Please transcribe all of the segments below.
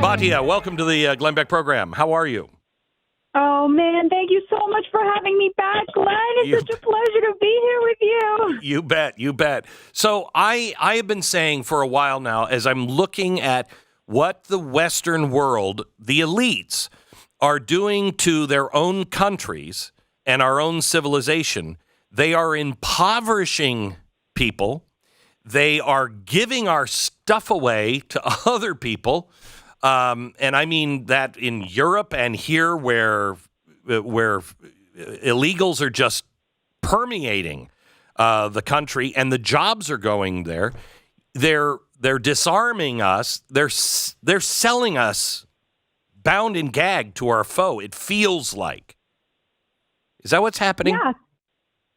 Batya, welcome to the Glenn Beck program. How are you? Oh, man, thank you so much for having me back, Glenn. It's such a pleasure to be here with you. You bet, you bet. So I have been saying for a while now, as I'm looking at what the Western world, the elites, are doing to their own countries and our own civilization, they are impoverishing people. They are giving our stuff away to other people. And I mean that in Europe and here where illegals are just permeating the country and the jobs are going there. They're disarming us. They're selling us bound and gagged to our foe. It feels like. Is that what's happening?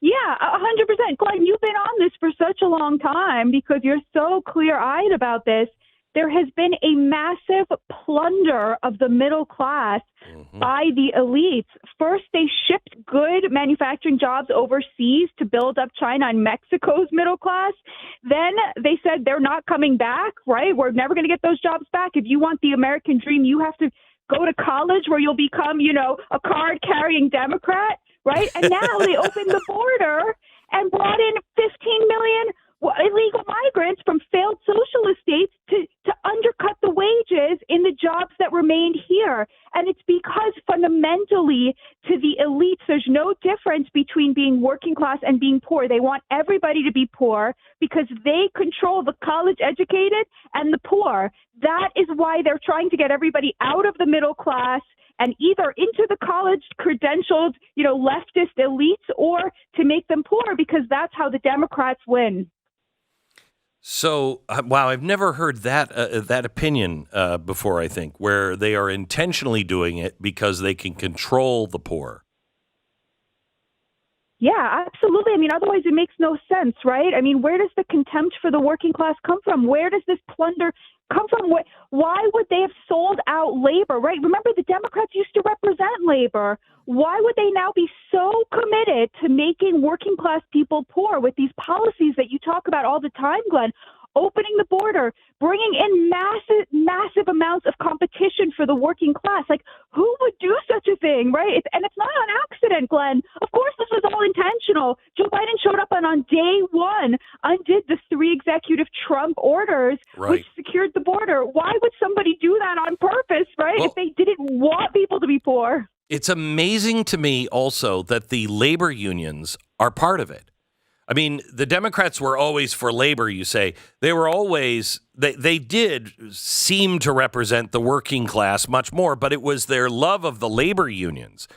Yeah, 100%. Glenn, you've been on this for such a long time because you're so clear-eyed about this. There has been a massive plunder of the middle class by the elites. First, they shipped good manufacturing jobs overseas to build up China and Mexico's middle class. Then they said they're not coming back, right? We're never going to get those jobs back. If you want the American dream, you have to go to college where you'll become, a card-carrying Democrat, right? And now they opened the border and brought in 15 million illegal migrants from failed socialist states to undercut the wages in the jobs that remained here. And it's because fundamentally to the elites, there's no difference between being working class and being poor. They want everybody to be poor because they control the college educated and the poor. That is why they're trying to get everybody out of the middle class and either into the college credentialed, leftist elites or to make them poor because that's how the Democrats win. So, wow, I've never heard that opinion before, I think, where they are intentionally doing it because they can control the poor. Yeah, absolutely. I mean, otherwise it makes no sense, right? I mean, where does the contempt for the working class come from? Where does this plunder come from? Why would they have sold out labor, right? Remember, the Democrats used to represent labor. Why would they now be so committed to making working class people poor with these policies that you talk about all the time, Glenn? Opening the border, bringing in massive amounts of competition for the working class. Like, who would do such a thing, right? And it's not on accident, Glenn. Of course, this was all intentional. Joe Biden showed up and on day one undid the 3 executive Trump orders, which secured the border. Why would somebody do that on purpose, right? If they didn't want people to be poor. It's amazing to me also that the labor unions are part of it. I mean, the Democrats were always for labor, you say. They were always, they did seem to represent the working class much more, but it was their love of the labor unions.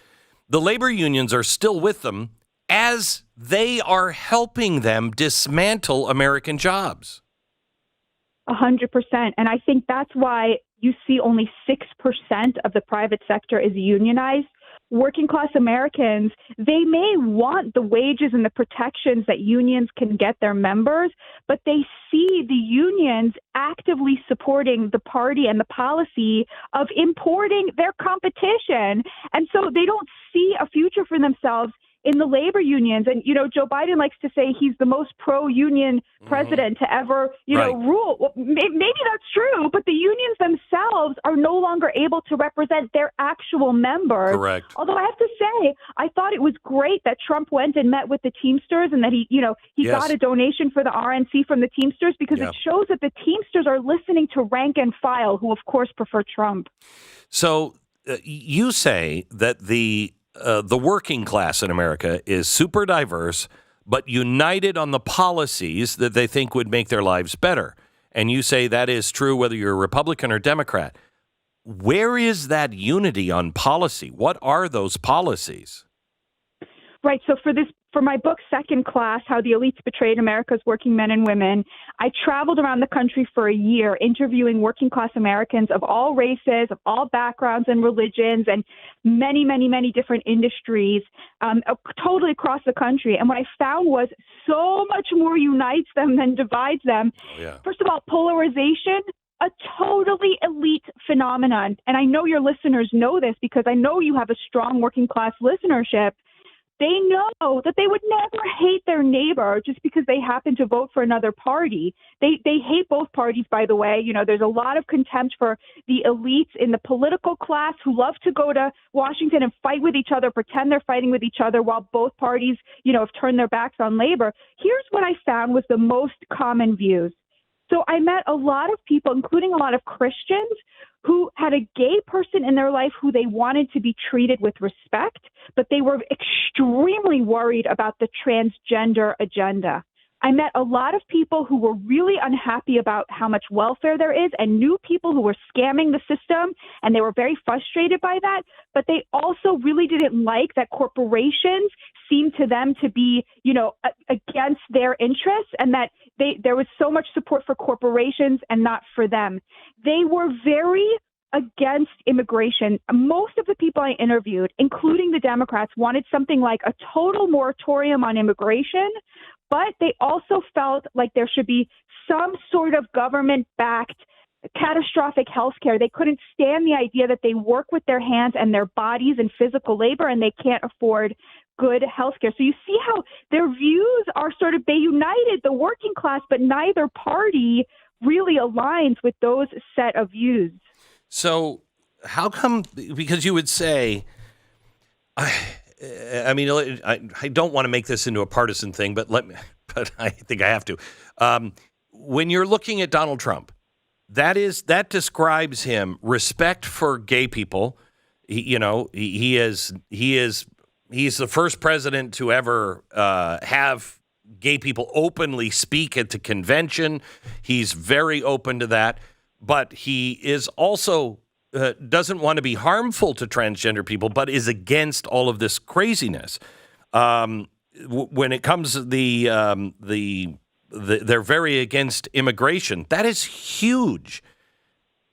The labor unions are still with them as they are helping them dismantle American jobs. 100%. And I think that's why you see only 6% of the private sector is unionized. Working class Americans, they may want the wages and the protections that unions can get their members, but they see the unions actively supporting the party and the policy of importing their competition. And so they don't see a future for themselves in the labor unions. And, Joe Biden likes to say he's the most pro-union president to ever, rule. Well, maybe that's true, but the unions themselves are no longer able to represent their actual members. Correct. Although I have to say, I thought it was great that Trump went and met with the Teamsters and that he got a donation for the RNC from the Teamsters because it shows that the Teamsters are listening to rank and file, who, of course, prefer Trump. So you say that the working class in America is super diverse, but united on the policies that they think would make their lives better. And you say that is true whether you're a Republican or Democrat. Where is that unity on policy? What are those policies? Right. So for my book, Second Class, How the Elites Betrayed America's Working Men and Women, I traveled around the country for a year interviewing working class Americans of all races, of all backgrounds and religions, and many, many, many different industries, totally across the country. And what I found was so much more unites them than divides them. Oh, yeah. First of all, polarization. A totally elite phenomenon. And I know your listeners know this because I know you have a strong working class listenership. They know that they would never hate their neighbor just because they happen to vote for another party. They hate both parties, by the way. There's a lot of contempt for the elites in the political class who love to go to Washington and fight with each other, pretend they're fighting with each other while both parties, have turned their backs on labor. Here's what I found was the most common views. So I met a lot of people, including a lot of Christians, who had a gay person in their life who they wanted to be treated with respect, but they were extremely worried about the transgender agenda. I met a lot of people who were really unhappy about how much welfare there is and knew people who were scamming the system, and they were very frustrated by that. But they also really didn't like that corporations seemed to them to be, against their interests, and that there was so much support for corporations and not for them. They were very against immigration. Most of the people I interviewed, including the Democrats, wanted something like a total moratorium on immigration, but they also felt like there should be some sort of government-backed catastrophic health care. They couldn't stand the idea that they work with their hands and their bodies in physical labor and they can't afford good health care. So you see how their views are they united the working class, but neither party really aligns with those set of views. So how come, because you would say, I mean, I don't want to make this into a partisan thing, but I think I have to. When you're looking at Donald Trump, that describes him respect for gay people. He's the first president to ever have gay people openly speak at the convention. He's very open to that, but he is also doesn't want to be harmful to transgender people, but is against all of this craziness. When it comes to they're very against immigration. That is huge,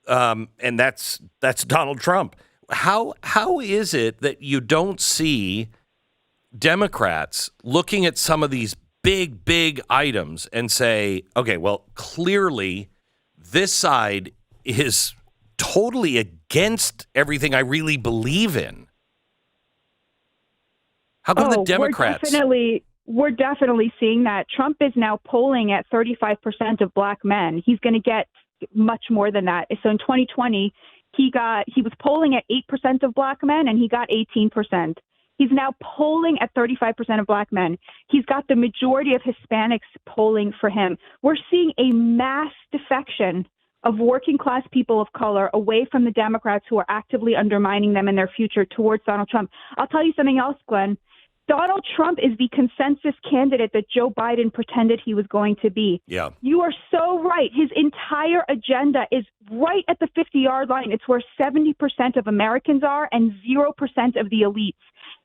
and that's Donald Trump. How is it that you don't see Democrats looking at some of these big items and say, okay, well, clearly this side is totally against everything I really believe in? How come the Democrats? We're definitely seeing that. Trump is now polling at 35% of black men. He's going to get much more than that. So in 2020, he was polling at 8% of black men and he got 18%. He's now polling at 35% of black men. He's got the majority of Hispanics polling for him. We're seeing a mass defection of working class people of color away from the Democrats who are actively undermining them and their future towards Donald Trump. I'll tell you something else, Glenn. Donald Trump is the consensus candidate that Joe Biden pretended he was going to be. Yeah. You are so right. His entire agenda is right at the 50-yard line. It's where 70% of Americans are and 0% of the elites.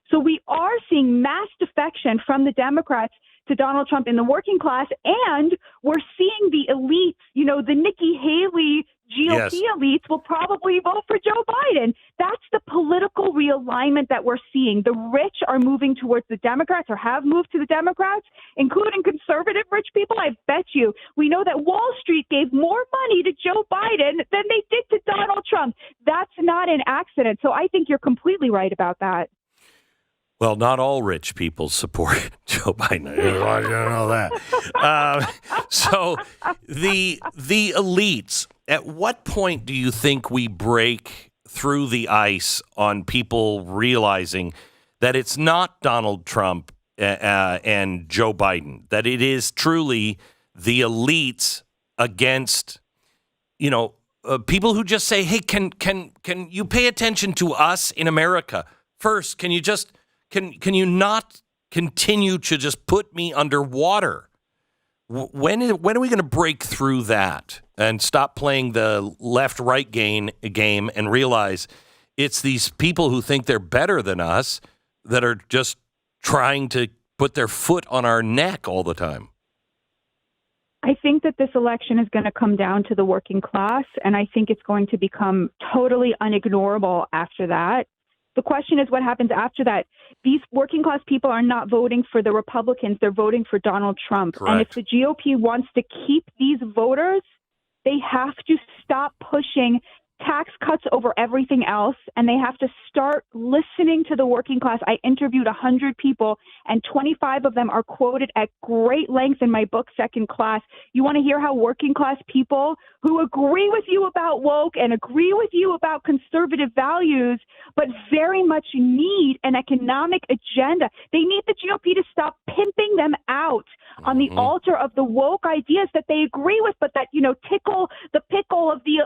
So we are seeing mass defection from the Democrats to Donald Trump in the working class, and we're seeing the elites, the Nikki Haley GOP elites will probably vote for Joe Biden. That's the political realignment that we're seeing. The rich are moving towards the Democrats or have moved to the Democrats, including conservative rich people. I bet you. We know that Wall Street gave more money to Joe Biden than they did to Donald Trump. That's not an accident. So I think you're completely right about that. Well, not all rich people support Joe Biden. I don't know that. So the elites, at what point do you think we break through the ice on people realizing that it's not Donald Trump and Joe Biden, that it is truly the elites against, people who just say, hey, can you pay attention to us in America first? Can you just... Can you not continue to just put me underwater? When are we going to break through that and stop playing the left-right game and realize it's these people who think they're better than us that are just trying to put their foot on our neck all the time? I think that this election is going to come down to the working class, and I think it's going to become totally unignorable after that. The question is what happens after that. These working class people are not voting for the Republicans. They're voting for Donald Trump. Correct. And if the GOP wants to keep these voters, they have to stop pushing tax cuts over everything else, and they have to start listening to the working class. I interviewed 100 people, and 25 of them are quoted at great length in my book, Second Class. You want to hear how working class people who agree with you about woke and agree with you about conservative values, but very much need an economic agenda. They need the GOP to stop pimping them out on the altar of the woke ideas that they agree with, but that, tickle the pickle of the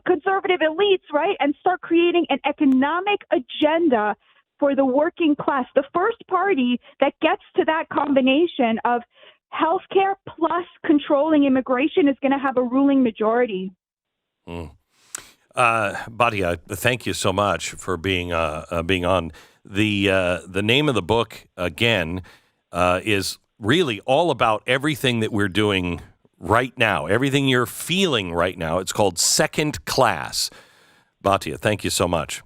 conservative elites, right? And start creating an economic agenda for the working class. The first party that gets to that combination of healthcare plus controlling immigration is going to have a ruling majority. Batya, thank you so much for being on. The name of the book again is really all about everything that we're doing right now, everything you're feeling right now. It's called Second Class. Batya, thank you so much.